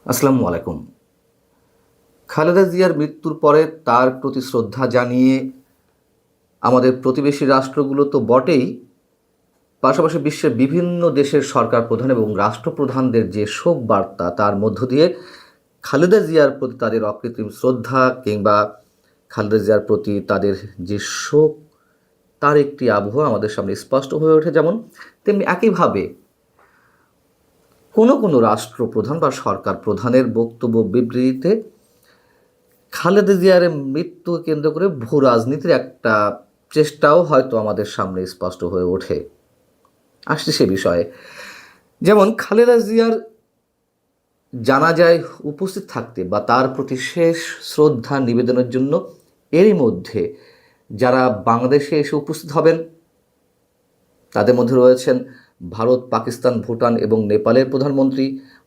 আসসালামু আলাইকুম। খালেদা জিয়ার মৃত্যুর পরে তার প্রতি শ্রদ্ধা জানিয়ে আমাদের প্রতিবেশী রাষ্ট্রগুলো তো বটেই, পাশাপাশি বিশ্বের বিভিন্ন দেশের সরকার প্রধান এবং রাষ্ট্রপ্রধানদের যে শোক বার্তা, তার মধ্য দিয়ে খালেদা জিয়ার প্রতি তাদের অকৃত্রিম শ্রদ্ধা কিংবা খালেদা জিয়ার প্রতি তাদের যে শোক, তার একটি আবহ আমাদের সামনে স্পষ্ট হয়ে ওঠে। যেমন তেমনি একইভাবে কোনো কোনো রাষ্ট্রপ্রধান বা সরকার প্রধানের বক্তব্য বিবৃতিতে খালেদা জিয়ার মৃত্যুকে কেন্দ্র করে ভূ রাজনীতির একটা চেষ্টাও হয়তো আমাদের সামনে স্পষ্ট হয়ে ওঠে। আসছে সে বিষয়ে, যেমন খালেদা জিয়ার জানাজায় উপস্থিত থাকতে বা তার প্রতি শেষ শ্রদ্ধা নিবেদনের জন্য এরই মধ্যে যারা বাংলাদেশে এসে উপস্থিত হবেন, তাদের মধ্যে রয়েছেন ভারত, পাকিস্তান, ভুটান এবং নেপালের প্রধানমন্ত্রী,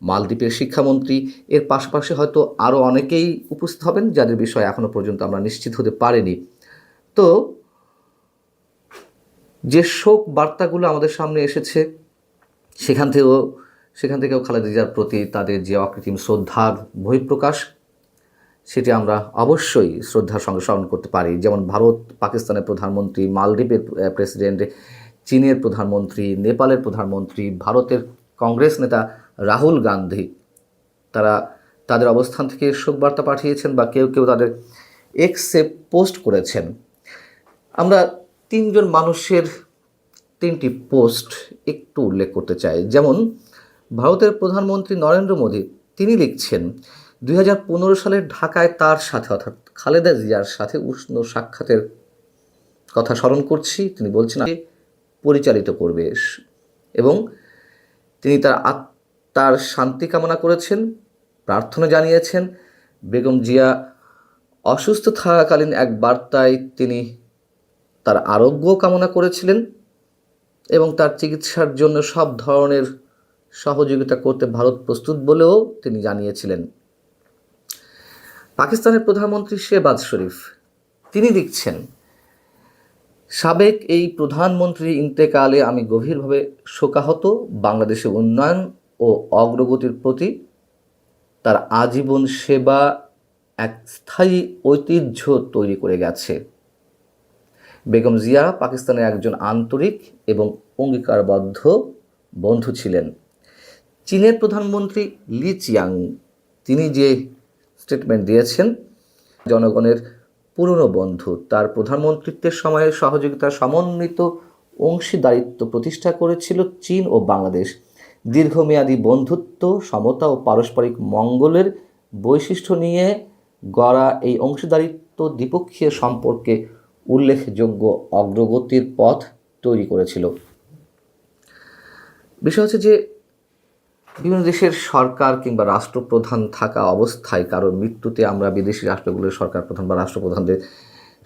মালদ্বীপের শিক্ষামন্ত্রী। এর পাশাপাশি হয়তো আরও অনেকেই উপস্থিত হবেন যাদের বিষয়ে এখনও পর্যন্ত আমরা নিশ্চিত হতে পারিনি। তো যে শোক বার্তাগুলো আমাদের সামনে এসেছে, সেখান থেকেও খালেদা জিয়ার প্রতি তাদের যে অকৃত্রিম শ্রদ্ধার বহিঃপ্রকাশ, সেটি আমরা অবশ্যই শ্রদ্ধার সঙ্গে স্মরণ করতে পারি। যেমন ভারত, পাকিস্তানের প্রধানমন্ত্রী, মালদ্বীপের প্রেসিডেন্ট, চীনের প্রধানমন্ত্রী, নেপালের প্রধানমন্ত্রী, ভারতের কংগ্রেস নেতা রাহুল গান্ধী, তারা তাদের অবস্থান থেকে শোকবার্তা পাঠিয়েছেন বা কেউ কেউ তাদের এক্সে পোস্ট করেছেন। আমরা তিনজন মানুষের তিনটি পোস্ট একটু উল্লেখ করতে চাই। যেমন ভারতের প্রধানমন্ত্রী নরেন্দ্র মোদী, তিনি লিখছেন 2015 সালের ঢাকায় তার সাথে অর্থাৎ খালেদা জিয়ার সাথে উষ্ণ সাক্ষাতের কথা স্মরণ করছি। তিনি বলছেন পরিচালিত করবে এবং তিনি তার আত্মার শান্তি কামনা করেছেন, প্রার্থনা জানিয়েছেন। বেগম জিয়া অসুস্থ থাকাকালীন এক বার্তায় তিনি তার আরোগ্য কামনা করেছিলেন এবং তার চিকিৎসার জন্য সব ধরনের সহযোগিতা করতে ভারত প্রস্তুত বলেও তিনি জানিয়েছিলেন। পাকিস্তানের প্রধানমন্ত্রী শেহবাজ শরীফ, তিনি লিখছেন, সাবেক এই প্রধানমন্ত্রীর ইন্তেকালে আমি গভীরভাবে শোকাহত। বাংলাদেশের উন্নয়ন ও অগ্রগতির প্রতি তার আজীবন সেবা এক স্থায়ী ঐতিহ্য তৈরি করে গেছে। বেগম জিয়া পাকিস্তানের একজন আন্তরিক এবং অঙ্গীকারবদ্ধ বন্ধু ছিলেন। চীনের প্রধানমন্ত্রী লি চিয়াং, তিনি যে স্টেটমেন্ট দিয়েছেন, জনগণের পুরনো বন্ধু, তার প্রধানমন্ত্রিত্বের সময়ে সহযোগিতার সমন্বিত অংশীদারিত্ব প্রতিষ্ঠা করেছিল চীন ও বাংলাদেশ। দীর্ঘমেয়াদী বন্ধুত্ব, সমতা ও পারস্পরিক মঙ্গলের বৈশিষ্ট্য নিয়ে গড়া এই অংশীদারিত্ব দ্বিপক্ষীয় সম্পর্কে উল্লেখযোগ্য অগ্রগতির পথ তৈরি করেছিল। বিষয় হচ্ছে যে বিভিন্ন দেশের সরকার কিংবা রাষ্ট্রপ্রধান থাকা অবস্থায় কারো মৃত্যুতে আমরা বিদেশি রাষ্ট্রগুলোর সরকার প্রধান বা রাষ্ট্রপ্রধানদের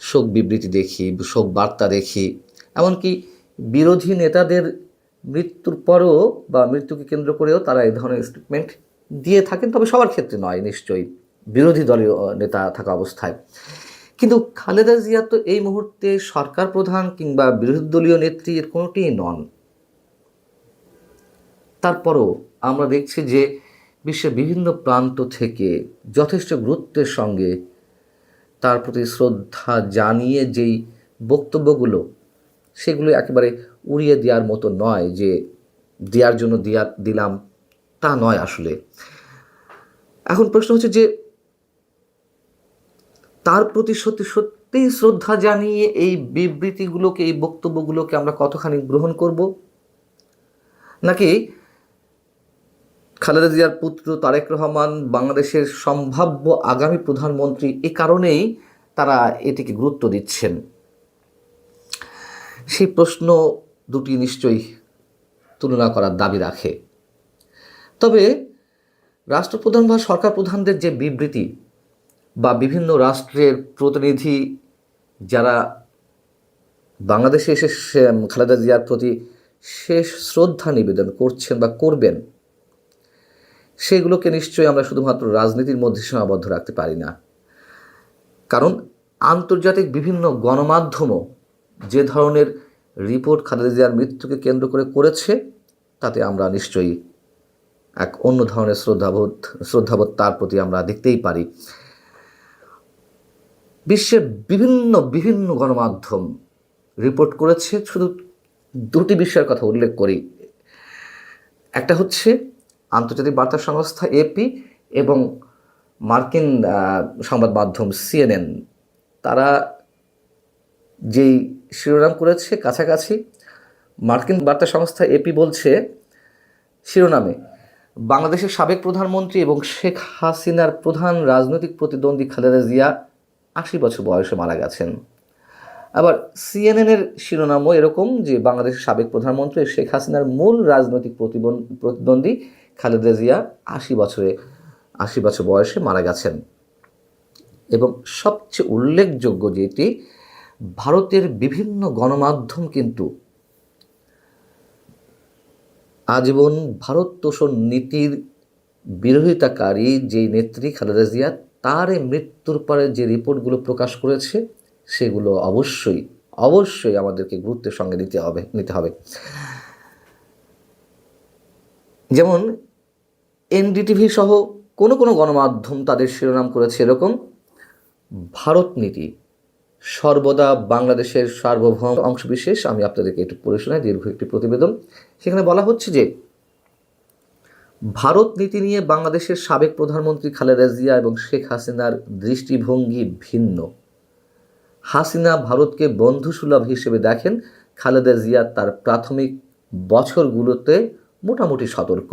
শোক বিবৃতি দেখি, শোক বার্তা দেখি, এমনকি বিরোধী নেতাদের মৃত্যুর পরেও বা মৃত্যুকে কেন্দ্র করেও তারা এই ধরনের স্টেটমেন্ট দিয়ে থাকেন। তবে সবার ক্ষেত্রে নয় নিশ্চয়ই, বিরোধী দলীয় নেতা থাকা অবস্থায়। কিন্তু খালেদা জিয়া তো এই মুহূর্তে সরকার প্রধান কিংবা বিরোধী দলীয় নেত্রী, এর কোনোটিই নন। তারপরও আমরা দেখছি যে বিশ্বের বিভিন্ন প্রান্ত থেকে যথেষ্ট গুরুত্বের সঙ্গে তার প্রতি শ্রদ্ধা জানিয়ে যেই বক্তব্যগুলো, সেগুলো একেবারে উড়িয়ে দেওয়ার মতো নয়, যে দেওয়ার জন্য দিলাম তা নয় আসলে। এখন প্রশ্ন হচ্ছে যে তার প্রতি সত্যি সত্যিই শ্রদ্ধা জানিয়ে এই বিবৃতিগুলোকে, এই বক্তব্যগুলোকে আমরা কতখানি গ্রহণ করব, নাকি খালেদা জিয়ার পুত্র তারেক রহমান বাংলাদেশের সম্ভাব্য আগামী প্রধানমন্ত্রী, এ কারণেই তারা এটিকে গুরুত্ব দিচ্ছেন? সেই প্রশ্ন দুটি নিশ্চয়ই তুলনা করার দাবি রাখে। তবে রাষ্ট্রপ্রধান বা সরকার প্রধানদের যে বিবৃতি বা বিভিন্ন রাষ্ট্রের প্রতিনিধি যারা বাংলাদেশে এসে খালেদা জিয়ার প্রতি শেষ শ্রদ্ধা নিবেদন করছেন বা করবেন, সেগুলোকে নিশ্চয়ই আমরা শুধুমাত্র রাজনীতির মধ্যে সীমাবদ্ধ রাখতে পারি না। কারণ আন্তর্জাতিক বিভিন্ন গণমাধ্যমও যে ধরনের রিপোর্ট খালেদা জিয়ার মৃত্যুকে কেন্দ্র করে করেছে, তাতে আমরা নিশ্চয়ই এক অন্য ধরনের শ্রদ্ধাবোধ তার প্রতি আমরা দেখতেই পারি। বিশ্বের বিভিন্ন বিভিন্ন গণমাধ্যম রিপোর্ট করেছে, শুধু দুটি বিষয়ের কথা উল্লেখ করি। একটা হচ্ছে আন্তর্জাতিক বার্তা সংস্থা এপি এবং মার্কিন সংবাদ মাধ্যম সিএনএন। তারা যেই শিরোনাম করেছে কাছাকাছি, মার্কিন বার্তা সংস্থা এপি বলছে শিরোনামে, বাংলাদেশের সাবেক প্রধানমন্ত্রী এবং শেখ হাসিনার প্রধান রাজনৈতিক প্রতিদ্বন্দ্বী খালেদা জিয়া ৮০ বছর বয়সে মারা গেছেন। আবার সিএনএনের শিরোনামও এরকম যে বাংলাদেশের সাবেক প্রধানমন্ত্রী শেখ হাসিনার মূল রাজনৈতিক প্রতিদ্বন্দ্বী খালেদা জিয়া ৮০ বছর বয়সে মারা গেছেন। এবং সবচেয়ে উল্লেখযোগ্য যেটি, ভারতের বিভিন্ন গণমাধ্যম কিন্তু আজীবন ভারত তোষণ নীতির বিরোধিতাকারী যেই নেত্রী খালেদা জিয়া, তার মৃত্যুর পরে যে রিপোর্টগুলো প্রকাশ করেছে সেগুলো অবশ্যই আমাদেরকে গুরুত্বের সঙ্গে নিতে হবে। যেমন এনডিটিভি সহ কোনো কোনো গণমাধ্যম তাদের শিরোনাম করেছে এরকম, ভারত নীতি সর্বদা বাংলাদেশের সার্বভৌম অংশবিশেষ। আমি আপনাদেরকে একটু পড়ে শোনাই, দীর্ঘ একটি প্রতিবেদন। সেখানে বলা হচ্ছে যে ভারত নীতি নিয়ে বাংলাদেশের সাবেক প্রধানমন্ত্রী খালেদা জিয়া এবং শেখ হাসিনার দৃষ্টিভঙ্গি ভিন্ন। হাসিনা ভারতকে বন্ধুসুলভ হিসেবে দেখেন, খালেদা জিয়া তার প্রাথমিক বছরগুলোতে মোটামুটি সতর্ক,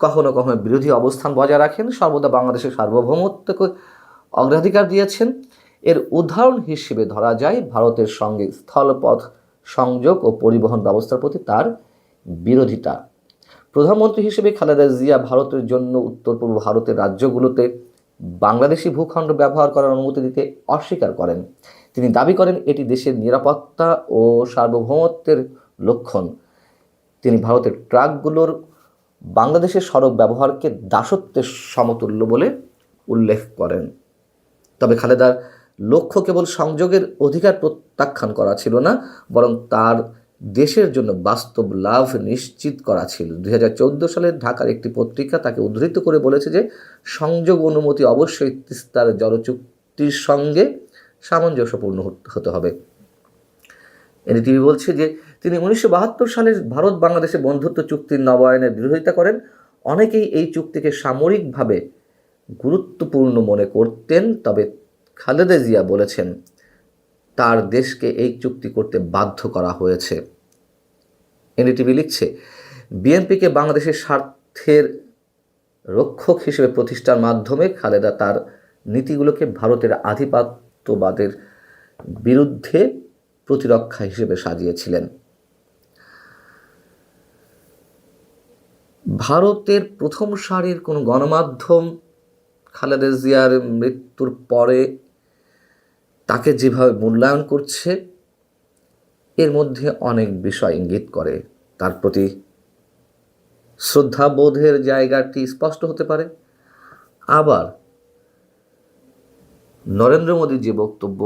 কখনো কখনো বিরোধী অবস্থান বজায় রাখেন, সর্বদা বাংলাদেশের সার্বভৌমত্বকে অগ্রাধিকার দিয়েছেন। এর উদাহরণ হিসেবে ধরা যায় ভারতের সঙ্গে স্থলপথ সংযোগ ও পরিবহন ব্যবস্থার প্রতি তার বিরোধিতা। প্রধানমন্ত্রী হিসেবে খালেদা জিয়া ভারতের জন্য উত্তর পূর্ব ভারতের রাজ্যগুলোতে বাংলাদেশি ভূখণ্ড ব্যবহার করার অনুমতি দিতে অস্বীকার করেন। তিনি দাবি করেন এটি দেশের নিরাপত্তা ও সার্বভৌমত্বের লক্ষণ। তিনি ভারতের ট্রাকগুলোর বাংলাদেশের সড়ক ব্যবহারকে দাসত্বের সমতুল্য বলে উল্লেখ করেন। তবে খালেদার লক্ষ্য কেবল সংযোগের অধিকার প্রত্যাখ্যান করা ছিল না, বরং তার দেশের জন্য বাস্তব লাভ নিশ্চিত করা ছিল। 2014 সালে ঢাকার একটি পত্রিকা তাকে উদ্ধৃত করে বলেছে যে সংযোগ অনুমতি অবশ্যই তিস্তার জলচুক্তির সঙ্গে সামঞ্জস্যপূর্ণ হতে হবে। এনডিটিভি বলছে যে তিনি 1972 সালের ভারত বাংলাদেশের বন্ধুত্ব চুক্তির নবায়নের বিরোধিতা করেন। অনেকেই এই চুক্তিকে সামরিকভাবে গুরুত্বপূর্ণ মনে করতেন, তবে খালেদা জিয়া বলেছেন তার দেশকে এই চুক্তি করতে বাধ্য করা হয়েছে। এনডিটিভি লিখছে, বিএনপিকে বাংলাদেশের স্বার্থের রক্ষক হিসেবে প্রতিষ্ঠার মাধ্যমে খালেদা তার নীতিগুলোকে ভারতের আধিপত্যবাদের বিরুদ্ধে প্রতিরক্ষা হিসেবে সাজিয়েছিলেন। ভারতের প্রথম সারির কোনো গণমাধ্যম খালেদা জিয়ার মৃত্যুর পরে তাকে যেভাবে মূল্যায়ন করছে, এর মধ্যে অনেক বিষয় ইঙ্গিত করে। তার প্রতি শ্রদ্ধাবোধের জায়গাটি স্পষ্ট হতে পারে। আবার নরেন্দ্র মোদীর যে বক্তব্য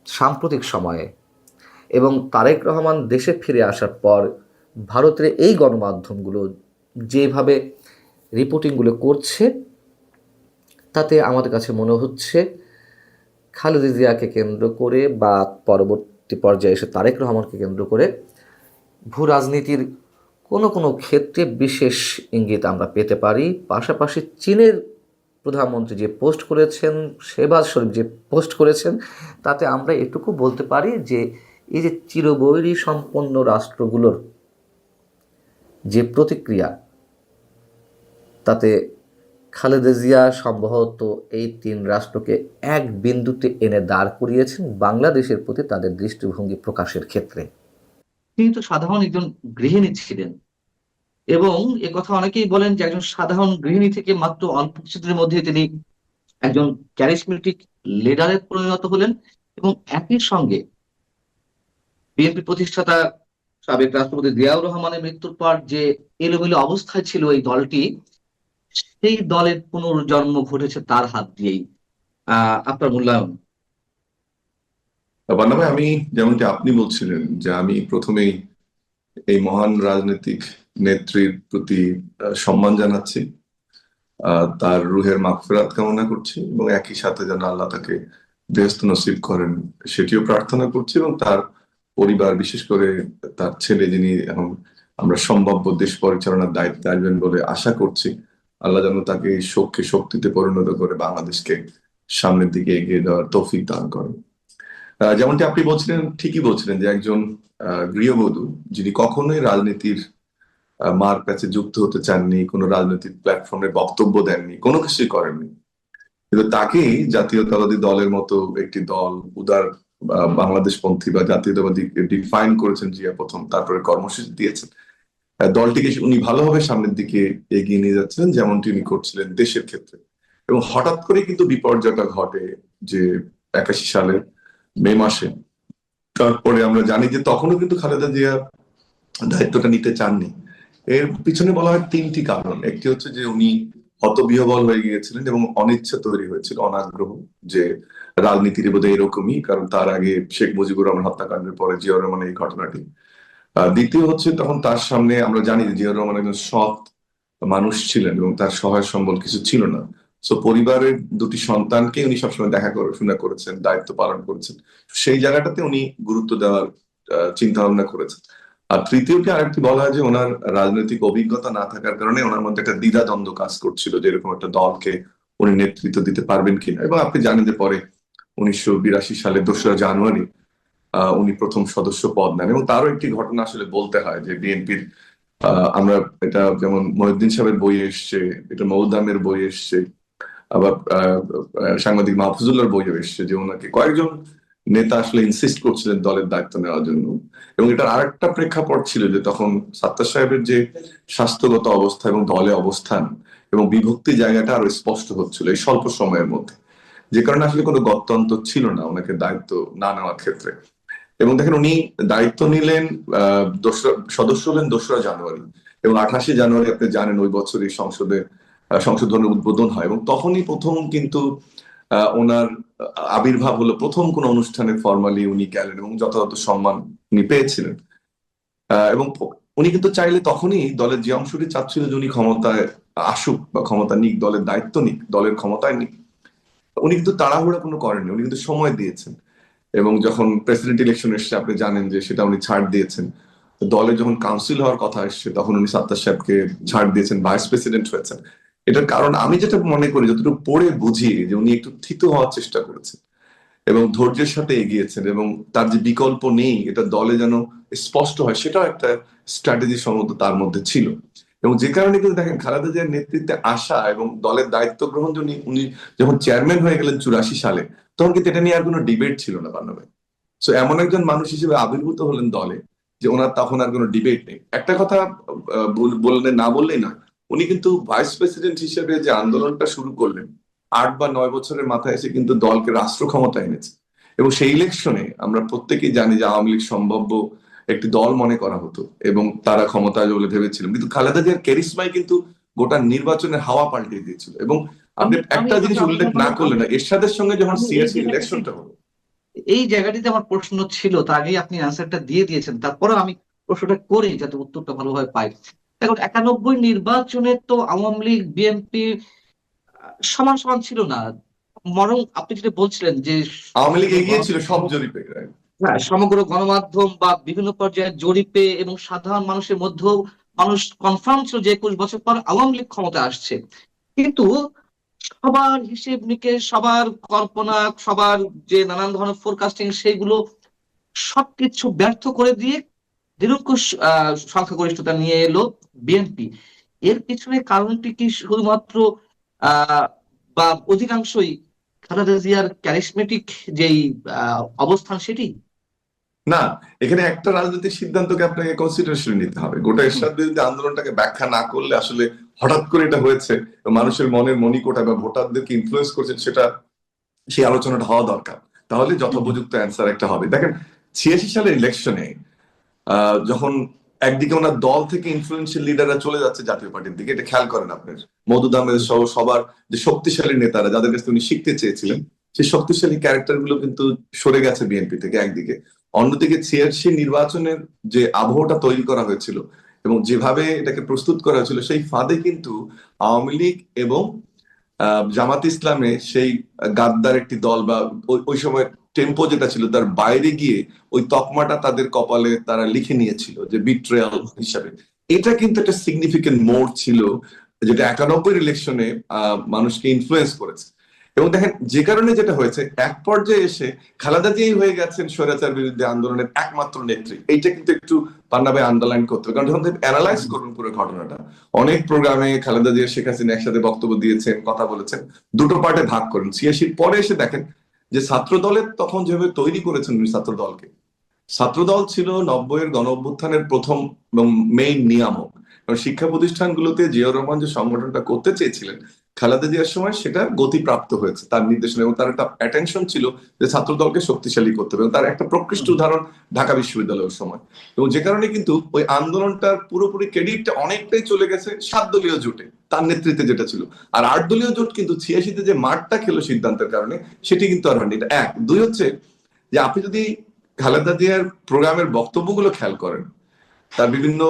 সাম্প্রতিক সময়ে এবং তারেক রহমান দেশে ফিরে আসার পর ভারতের এই গণমাধ্যমগুলো যেভাবে রিপোর্টিংগুলো করছে, তাতে আমাদের কাছে মনে হচ্ছে খালেদা জিয়াকে কেন্দ্র করে বা পরবর্তী পর্যায়ে এসে তারেক রহমানকে কেন্দ্র করে ভূ রাজনীতির কোনো কোনো ক্ষেত্রে বিশেষ ইঙ্গিত আমরা পেতে পারি। পাশাপাশি চীনের প্রধানমন্ত্রী যে পোস্ট করেছেন, শেহবাজ শরীফ যে পোস্ট করেছেন, তাতে আমরা এটুকু বলতে পারি যে এই যে চিরবৈরী সম্পন্ন রাষ্ট্রগুলোর যে প্রতিক্রিয়া, তাতে খালেদা জিয়া সম্ভবত এই তিন রাষ্ট্রকে এক বিন্দুতে এনে দাঁড় করিয়েছেন বাংলাদেশের প্রতি তাদের দৃষ্টিভঙ্গি প্রকাশের ক্ষেত্রে। তিনি তো সাধারণ একজন গৃহিণী ছিলেন এবং কথা অনেকেই বলেন যে একজন সাধারণ গৃহিণী থেকে মাত্র অল্প কিছুদিনের মধ্যে তিনি একজন ক্যারিজমেটিক লিডারে পরিণত হলেন এবং একই সঙ্গে বিএনপি প্রতিষ্ঠাতা সাবেক রাষ্ট্রপতি জিয়াউর রহমানের মৃত্যুর পর যে এলোমেলো অবস্থায় ছিল এই দলটি, সেই দলের পুনর্জন্ম ঘটেছে তার হাত দিয়েই। আপনার মূল্যায়ন? বান্না ভাই, আমি যেমনটি আপনি বলছিলেন যে আমি প্রথমেই এই মহান রাজনৈতিক নেত্রীর প্রতি সম্মান জানাচ্ছি, তার রুহের মাগফিরাত কামনা করছি, এবং একই সাথে যেন আল্লাহ তাকে বেহেশত নসিব করেন সেটিও প্রার্থনা করছি, এবং তার পরিবার, বিশেষ করে তার ছেলে, যিনি এখন আমরা সম্ভাব্য দেশ পরিচালনার দায়িত্বে আসবেন বলে আশা করছি, আল্লাহ যেন তাকে এই শোককে শক্তিতে পরিণত করে বাংলাদেশকে সামনের দিকে এগিয়ে যাওয়ার তৌফিক দান করেন। যেমনটি আপনি বলছিলেন, ঠিকই বলছিলেন যে একজন গৃহবধূ যিনি কখনোই রাজনীতির মার কাছে যুক্ত হতে চাননি, কোনো রাজনৈতিক প্ল্যাটফর্মে বক্তব্য দেননি, কোনো কিছুই করেননি, কিন্তু তাকেই জাতীয়তাবাদী দলের মতো একটি দল, উদার বাংলাদেশপন্থী বা জাতীয়তাবাদী ডিফাইন করেছেন জিয়া প্রথম, তারপরে কর্মসূচি দিয়েছেন। দলটিকে উনি ভালোভাবে সামনের দিকে এগিয়ে নিয়ে যাচ্ছিলেন, যেমনটি উনি করছিলেন দেশের ক্ষেত্রে। এবং হঠাৎ করে কিন্তু বিপর্যয়টা ঘটে যে 81 সালের মে মাসে। তারপরে আমরা জানি যে তখনও কিন্তু খালেদা জিয়া দায়িত্বটা নিতে চাননি। এর পিছনে বলা হয় 3টি কারণ। একটি হচ্ছে যে উনি হতবিহ্বল হয়ে গিয়েছিলেন এবং অনিচ্ছা তৈরি হয়েছিল, অনাগ্রহ, যে রাজনীতির বোধহয় এরকমই, কারণ তার আগে শেখ মুজিবুর রহমান হত্যাকাণ্ডের পরে জিয়াউর রহমানের এই ঘটনাটি। দ্বিতীয় হচ্ছে তখন তার সামনে আমরা জানি যে জিয়াউর রহমান একজন সৎ মানুষ ছিলেন এবং তার সহায় সম্বল কিছু ছিল না। সো পরিবারের 2টি সন্তানকে উনি সবসময় দেখাশোনা করেছেন, দায়িত্ব পালন করেছেন, সেই জায়গাটাতে উনি গুরুত্ব দেওয়ার চিন্তা ভাবনা করেছেন। আর তৃতীয়টি আরেকটি বলা হয় যে ওনার রাজনৈতিক অভিজ্ঞতা না থাকার কারণে ওনার মধ্যে একটা দ্বিধাদ্বন্দ্ব কাজ করছিল যে এরকম একটা দলকে উনি নেতৃত্ব দিতে পারবেন কিনা। এবং আপনি জানেন যে পরে 1982 সালে 2রা জানুয়ারি উনি প্রথম সদস্য পদ নেন। এবং তারও একটি ঘটনা আসলে বলতে হয় যে বিএনপির, আমরা এটা যেমন মহিউদ্দিন সাহেবের বই এসছে, এটা মৌদামের বই এসছে, আবার সাংবাদিক মাহফুজুল্লাহর বইও এসছে যে ওনাকে কয়েকজন নেতা আসলে ইনসিস্ট করছিলেন দলের দায়িত্ব নেওয়ার জন্য। এবং এটার আরেকটা প্রেক্ষাপট ছিল যে তখন সাত্তার সাহেবের যে স্বাস্থ্যগত অবস্থা এবং দলে অবস্থান এবং বিভক্তি জায়গাটা আরো স্পষ্ট হচ্ছিল এই স্বল্প সময়ের মধ্যে, যে কারণে আসলে কোনো গত্যন্তর ছিল না ওনাকে দায়িত্ব না নেওয়ার ক্ষেত্রে। এবং দেখেন উনি দায়িত্ব নিলেন, সদস্য হলেন 2রা জানুয়ারি, এবং 28 জানুয়ারি আপনি জানেন ওই বছরই সংশোধনের উদ্বোধন হয়, এবং তখনই প্রথম কিন্তু ওনার আবির্ভাব হলো, প্রথম কোন অনুষ্ঠানে ফর্মালি উনি গেলেন এবং যথাযথ সম্মান উনি পেয়েছিলেন। এবং উনি কিন্তু চাইলে তখনই দলের যে অংশটি চাচ্ছিল যে উনি ক্ষমতায় আসুক বা ক্ষমতা নিক, দলের দায়িত্ব নিক, দলের ক্ষমতায় নিক, উনি কিন্তু তাড়াহুড়া কোনো করেননি, উনি কিন্তু সময় দিয়েছেন। এবং যখন প্রেসিডেন্ট ইলেকশন এসছে আপনি জানেন যে সেটা উনি ছাড় দিয়েছেন। দলে যখন কাউন্সিল হওয়ার কথা এসছে তখন উনি সাত্তার সাহেবকে ছাড় দিয়েছেন, ভাইস প্রেসিডেন্ট হয়েছেন। এটার কারণ আমি যেটা মনে করি, যতটুকু পড়ে বুঝি, যে উনি একটু থিতু হওয়ার চেষ্টা করেছেন এবং ধৈর্যের সাথে এগিয়েছেন, এবং তার যে বিকল্প নেই এটা দলে যেন স্পষ্ট হয়, সেটাও একটা স্ট্র্যাটেজি সম্ভবত তার মধ্যে ছিল। এবং যে কারণে কিন্তু দেখেন খালেদা জিয়ার নেতৃত্বে আসা এবং দলের দায়িত্ব গ্রহণ, উনি যখন চেয়ারম্যান হয়ে গেলেন 84 সালে, তখন কিন্তু এটা নিয়ে আর কোনো ডিবেট ছিল না বান্ধবে। সো এমন একজন মানুষ হিসেবে আবির্ভূত হলেন দলে যে ওনার তখন আর কোনো ডিবেট নেই। একটা কথা বললে না বললেই না, উনি কিন্তু ভাইস প্রেসিডেন্ট হিসেবে যে আন্দোলনটা শুরু করলেন 8 বা 9 বছরের মাথায় এসে কিন্তু দলকে রাষ্ট্র ক্ষমতা এনেছে। এবং সেই ইলেকশনে আমরা প্রত্যেকেই জানি যে আওয়ামী লীগ সম্ভাব্য একটি দল মনে করা হতো এবং তারা ক্ষমতায় বলে ভেবেছিলেন, কিন্তু খালেদা জিয়ার ক্যারিসমাই কিন্তু গোটা নির্বাচনের হাওয়া পাল্টে দিয়েছিল। এবং আপনি একটা জিনিস উল্লেখ না করলেন না, এরশাদের সঙ্গে যখন সিএসি ইলেকশনটা হলো, এই জায়গাটিতে আমার প্রশ্ন ছিল, তার আগেই আপনি আনসারটা দিয়ে দিয়েছেন, তারপরে আমি প্রশ্নটা করি যাতে উত্তরটা ভালোভাবে পাই। এখন 91 নির্বাচনে তো আওয়ামী লীগ বিএনপি সমান সমান ছিল না, বরং আপনি যেটা বলছিলেন যে আওয়ামী লীগ এগিয়ে ছিল সব জরিপে। হ্যাঁ, সমগ্র গণমাধ্যম বা বিভিন্ন পর্যায়ে জরিপে এবং সাধারণ মানুষের মধ্যেও মানুষ কনফার্ম ছিল যে 21 বছর পর আওয়ামী লীগ ক্ষমতা আসছে। কিন্তু সবার হিসেব নিকেশ, সবার কল্পনা, সবার যে নানান ধরনের ফোরকাস্টিং, সেগুলো সবকিছু ব্যর্থ করে দিয়ে নিরঙ্কুশ সংখ্যাগরিষ্ঠতা নিয়ে এলো বিএনপি। এর পিছনে কারণটি কি শুধুমাত্র আহ বা অধিকাংশই খালেদা জিয়ার ক্যারিসমেটিক যেই অবস্থান সেটি? না, এখানে একটা রাজনৈতিক সিদ্ধান্তকে আপনাকে কনসিডারেশন নিতে হবে। গোটা এরশাদ বিরোধী আন্দোলনটাকে ব্যাখ্যা না করলে আসলে হঠাৎ করে এটা হয়েছে, মানুষের মনের মনিকোটা বা ভোটারদেরকে ইনফ্লুয়েন্স করছে, সেটা সেই আলোচনাটা হওয়া দরকার, তাহলে যথোপযুক্ত অ্যান্সার একটা হবে। দেখেন 86 সালের ইলেকশনে যখন একদিকে ওনার দল থেকে ইনফ্লুয়েন্সিয়াল লিডাররা চলে যাচ্ছে জাতীয় পার্টির দিকে, এটা খেয়াল করেন আপনার মওদুদ আহমেদ সহ সবার যে শক্তিশালী নেতারা যাদের কাছে উনি শিখতে চেয়েছিলেন, সেই শক্তিশালী ক্যারেক্টার গুলো কিন্তু সরে গেছে বিএনপি থেকে একদিকে। অন্যদিকে সিআরসি নির্বাচনের যে আবহটা তৈরি করা হয়েছিল এবং যেভাবে এটাকে প্রস্তুত করা হয়েছিল সেই ফাঁদে কিন্তু আওয়ামী লীগ এবং জামাত ইসলামে সেই গাদ্দার একটি দল বা ওই সময় টেম্পো যেটা ছিল তার বাইরে গিয়ে ওই তকমাটা তাদের কপালে তারা লিখে নিয়েছিল যে বিট্রেয়াল হিসাবে। এটা কিন্তু একটা সিগনিফিকেন্ট মোড় ছিল যেটা 91 ইলেকশনে মানুষকে ইনফ্লুয়েন্স করেছে। এবং দেখেন যে কারণে যেটা হয়েছে, এক পর্যায়ে এসে খালেদা জিয়াই হয়ে গেছেন স্বৈরাচার বিরুদ্ধে আন্দোলনের একমাত্র নেত্রী। এইটা কিন্তু একটু পান্না ভাই আন্ডারলাইন করতে হবে, কারণ যখন অ্যানালাইজ করুন পুরো ঘটনাটা, অনেক প্রোগ্রামে খালেদা জিয়া শেখ হাসিনা একসাথে বক্তব্য দিয়েছেন, কথা বলেছেন, দুটো পার্টে ভাগ করেন। 86 পরে এসে দেখেন যে ছাত্র দলের তখন যেভাবে তৈরি করেছেন ছাত্র দলকে, ছাত্রদল ছিল 90-এর গণ অভ্যুত্থানের প্রথম এবং মেইন নিয়ামক। কারণ শিক্ষা প্রতিষ্ঠানগুলোতে জিয়াউর রহমান যে সংগঠনটা করতে চেয়েছিলেন খালেদা জিয়ার সময়, সেটা গতিপ্রাপ্ত হয়েছে তার নির্দেশনা, এবং তার একটা অ্যাটেনশন ছিল যে ছাত্রদলকে শক্তিশালী করতে হবে। তার একটা প্রকৃষ্ট উদাহরণ ঢাকা বিশ্ববিদ্যালয়ের সময়। এবং যে কারণে কিন্তু ওই আন্দোলনটার পুরোপুরি ক্রেডিটটা অনেকটাই চলে গেছে 7 দলীয় জোটে, তার নেতৃত্বে যেটা ছিল। আর 8 দলীয় জোট কিন্তু 86-তে যে মাঠটা খেলো সিদ্ধান্তের কারণে, সেটি কিন্তু আর হয়নি। এটা এক। দুই হচ্ছে যে আপনি যদি খালেদা জিয়ার প্রোগ্রামের বক্তব্যগুলো খেয়াল করেন, তার বিভিন্ন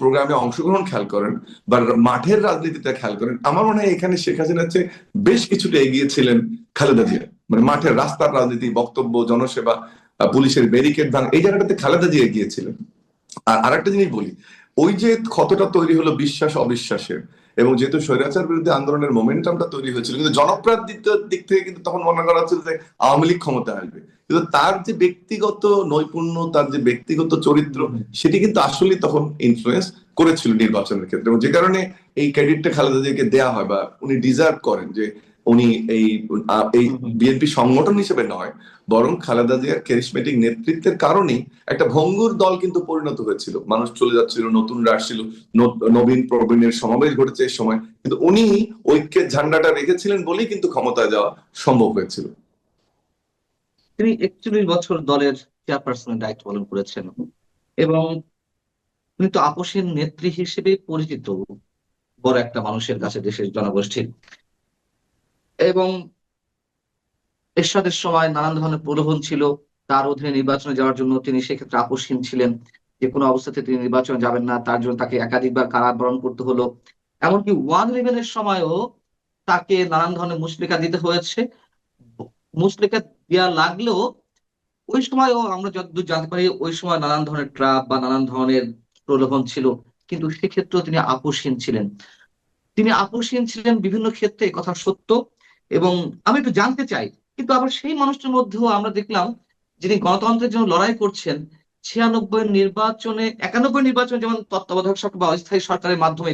প্রোগ্রামে অংশগ্রহণ খেয়াল করেন, বা মাঠের রাজনীতিটা খেয়াল করেন, আমার মনে হয় এখানে শেখ হাসিনার চেয়ে বেশ কিছুটা এগিয়ে ছিলেন খালেদা জিয়া। মানে মাঠের রাস্তার রাজনীতি, বক্তব্য, জনসেবা, পুলিশের ব্যারিকেড ভাঙ, এই জায়গাটাতে খালেদা জিয়া এগিয়েছিলেন। আর আরেকটা জিনিস বলি, ওই যে ক্ষতটা তৈরি হলো বিশ্বাস অবিশ্বাসের, এবং যেহেতু স্বৈরাচার বিরুদ্ধে আন্দোলনের মোমেন্টামটা তৈরি হয়েছিল, কিন্তু জনপ্রিয় দিক থেকে কিন্তু তখন মনে করা হচ্ছিল যে আওয়ামী লীগ ক্ষমতা আসবে। কিন্তু তার যে ব্যক্তিগত নৈপুণ্য, তার যে ব্যক্তিগত চরিত্র, সেটি কিন্তু আসলে তখন ইনফ্লুয়েন্স করেছিল নির্বাচনের ক্ষেত্রে, এবং যে কারণে এই ক্রেডিটটা খালেদা জিয়াকে দেয়া হয়, বা উনি ডিজার্ভ করেন যে উনি এই বিএনপি সংগঠন হিসেবে নয়, বরং খালেদা জিয়ার ক্যারিসমেটিক নেতৃত্বের কারণেই একটা ভঙ্গুর দল কিন্তু পরিণত হয়েছিল। মানুষ চলে যাচ্ছিল, নতুনরা আসছিল, নবীন প্রবীণের সমাবেশ ঘটেছে এই সময়, কিন্তু উনি ঐক্যের ঝান্ডাটা রেখেছিলেন বলেই কিন্তু ক্ষমতায় যাওয়া সম্ভব হয়েছিল। তিনি 41 বছর দলের চেয়ারপারসনের দায়িত্ব পালন করেছেন এবং তিনি তো আপসীন নেত্রী হিসেবে পরিচিত বড় একটা মানুষের কাছে, দেশের জনগোষ্ঠীর। এবং এরশাদের সময় নানান ধরনের প্রলোভন ছিল তার অধীনে নির্বাচনে যাওয়ার জন্য, তিনি সেক্ষেত্রে আপসহীন ছিলেন, যে কোনো অবস্থাতে তিনি নির্বাচনে যাবেন না, তার জন্য তাকে একাধিকবার কারাবরণ করতে হলো। এমনকি 1-11-এর সময়ও তাকে নানান ধরনের মুচলেকা দিতে হয়েছে। মুচলেকা দেওয়া লাগলেও ওই সময়ও আমরা যতদূর জানতে পারি, ওই সময় নানান ধরনের ট্রাপ বা নানান ধরনের প্রলোভন ছিল, কিন্তু সেক্ষেত্রেও তিনি আপোষহীন ছিলেন। তিনি আপোষহীন ছিলেন বিভিন্ন ক্ষেত্রে, কথা সত্য। এবং আমি একটু জানতে চাই, কিন্তু আবার সেই মানুষটার মধ্যেও আমরা দেখলাম যিনি গণতন্ত্রের জন্য লড়াই করছেন, 96 নির্বাচনে, 91 নির্বাচনে যেমন তত্ত্বাবধায়ক সরকার বা অস্থায়ী সরকারের মাধ্যমে,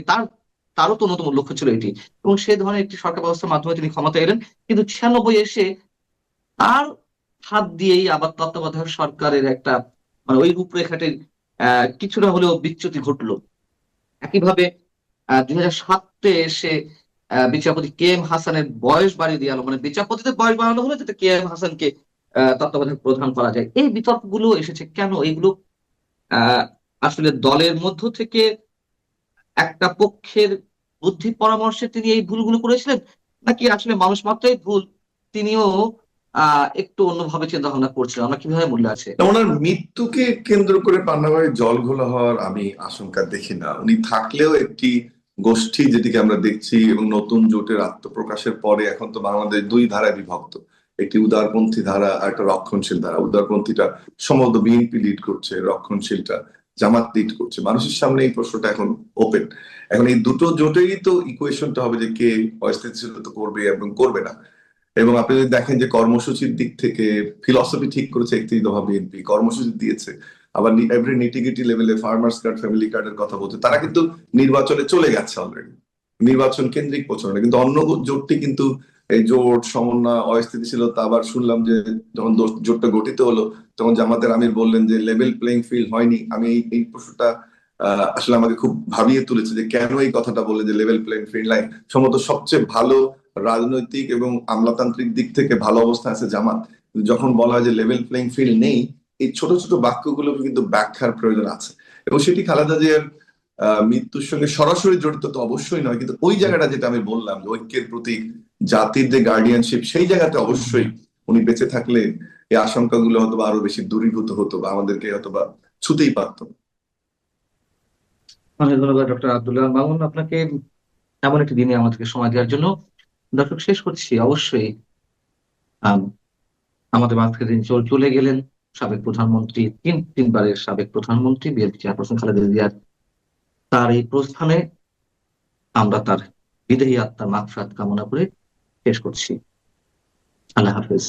তারও তো অন্যতম লক্ষ্য ছিল এটি, এবং সেই ধরনের একটি সরকার ব্যবস্থার মাধ্যমে তিনি ক্ষমতা এলেন। কিন্তু 96 এসে তার হাত দিয়েই আবার তত্ত্বাবধায়ক সরকারের একটা, মানে ওই রূপরেখাটির কিছুটা হলেও বিচ্যুতি ঘটলো। একইভাবে 2007-এ এসে বিচারপতি কে এম হাসানের বয়স বাড়িয়ে দেওয়া হলো, মানে বিচারপতিদের বয়স বাড়ানো হলো যাতে কে এম হাসানকে তত্ত্বাবধায়ক প্রধান করা যায়। এই বিতর্কগুলো এসেছে কেন? এইগুলো আহ আসলে দলের মধ্য থেকে একটা পক্ষের বুদ্ধি পরামর্শে তিনি এই ভুলগুলো করেছিলেন, নাকি আসলে মানুষ মাত্রই ভুল, তিনিও একটু অন্যভাবে চিন্তা ভাবনা করছিলেন? আমরা কিভাবে মূল্য আছে? ওনার মৃত্যুকে কেন্দ্র করে পান্না ভাই জল ঘোলা হওয়ার আমি আশঙ্কা দেখি না। উনি থাকলেও একটি গোষ্ঠী যেটিকে আমরা দেখছি, এবং নতুন জোটের আত্মপ্রকাশের পরে এখন তো বাংলাদেশ দুই ধারায় বিভক্ত, একটি উদারপন্থী ধারা আর একটা রক্ষণশীল ধারা। উদারপন্থীটা সম্ভবত বিএনপি লিড করছে, রক্ষণশীলটা জামাত লিড করছে। মানুষের সামনে এই প্রশ্নটা এখন ওপেন। এখন এই দুটো জোটেরই তো ইকুয়েশনটা হবে যে কে অস্থিতিশীলতা করবে এবং করবে না। এবং আপনি যদি দেখেন যে কর্মসূচির দিক থেকে ফিলসফি ঠিক করেছে 31 দফা বিএনপি, কর্মসূচি দিয়েছে, আবার এভরি নিটিগিটি লেভেলে ফার্মার্স কার্ড, ফ্যামিলি কার্ডের কথা বলছে, তারা কিন্তু নির্বাচনে চলে গেছে অলরেডি, নির্বাচন কেন্দ্রিক প্রচারণা। কিন্তু অন্য জোটটি কিন্তু এই জোট সমন্বয় অস্থিতিশীলতা, আবার শুনলাম যে যখন জোটটা গঠিত হলো তখন জামাতের আমির বললেন যে লেভেল প্লেইং ফিল্ড হয়নি। আমি এই প্রশ্নটা আসলে আমাকে খুব ভাবিয়ে তুলেছে যে কেন এই কথাটা বলে যে লেভেল প্লেইং ফিল্ড নাই। সম্ভবত সবচেয়ে ভালো রাজনৈতিক এবং আমলাতান্ত্রিক দিক থেকে ভালো অবস্থা আছে জামাত, যখন বলা হয় যে লেভেল প্লেইং ফিল্ড নেই, এই ছোট ছোট বাক্যগুলোকে কিন্তু ব্যাখ্যার প্রয়োজন আছে। এবং সেটি খালেদা জিয়ার মৃত্যুর সঙ্গে সরাসরি জড়িত তো অবশ্যই নয়, কিন্তু ওই জায়গাটা যেটা আমি বললাম যে ঐক্যের প্রতীক, জাতির যে গার্ডিয়ানশিপ, সেই জায়গাতে অবশ্যই উনি বেঁচে থাকলে এই আশঙ্কাগুলো হয়তো আরো বেশি দূরীভূত হতো, বা আমাদেরকে হয়তো বা ছুতেই পারতো। অনেক ধন্যবাদ ডক্টর আব্দুল্লাহ মামুন আপনাকে এমন একটি দিনে আমাদেরকে সময় দেওয়ার জন্য। দর্শক, শেষ করছি অবশ্যই আম, আমাদের মাঝ থেকে তিনি চলে গেলেন সাবেক প্রধানমন্ত্রী, তিনবারের সাবেক প্রধানমন্ত্রী বিএনপি চেয়ারপারসন খালেদা জিয়ার। তার এই প্রস্থানে আমরা তার বিদেহী আত্মার মাগফিরাত কামনা করে শেষ করছি। আল্লাহ হাফেজ।